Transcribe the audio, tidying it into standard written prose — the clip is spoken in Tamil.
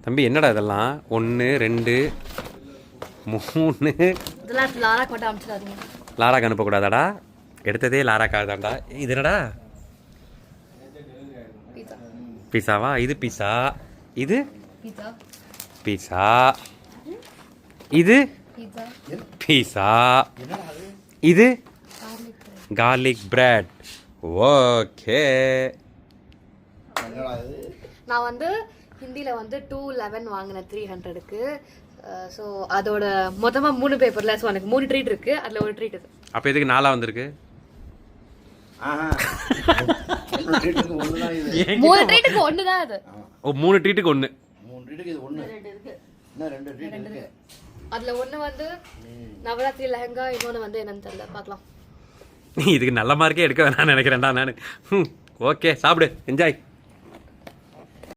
தம்பி என்னடா இதெல்லாம் 1 2 3 இதெல்லாம் லாரா கொட்ட அனுப்பிச்சிடாதீங்க. லாராக்கு அனுப்பக்கூடாதாடா? எடுத்ததே லாராக்காக தான்டா. இது என்னடா? பீஸாவா? இது பீஸா. இது பீஸா. இது பீஸா. இது கார்லிக் பிரெட். ஓகே. நான் வந்து ஹிந்தியில் வந்து 211 வாங்கினேன் 300க்கு. ஸோ அதோட மொத்தமாக 3 பேப்பரில். ஸோ எனக்கு 3 ட்ரீட் இருக்குது, அதில் ஒரு ட்ரீட் இது. அப்போ எதுக்கு 4 வந்திருக்கு? 3 ட்ரீட்டுக்கு 1 தான் அது. ஓ 3 ட்ரீட்டுக்கு 1. 3 ட்ரீட்டுக்கு இது 1. இன்னும் 2 ட்ரீட் இருக்கு. அதில் ஒன்று வந்து நவராத்திரி லெஹங்கா, இன்னொன்று வந்து என்னன்னு தெரியல, பார்க்கலாம். இதுக்கு நல்ல மார்க்கே எடுக்க வேணாம்னு நினைக்கிறேன்டா நான். ஓகே, சாப்பிடு, என்ஜாய்.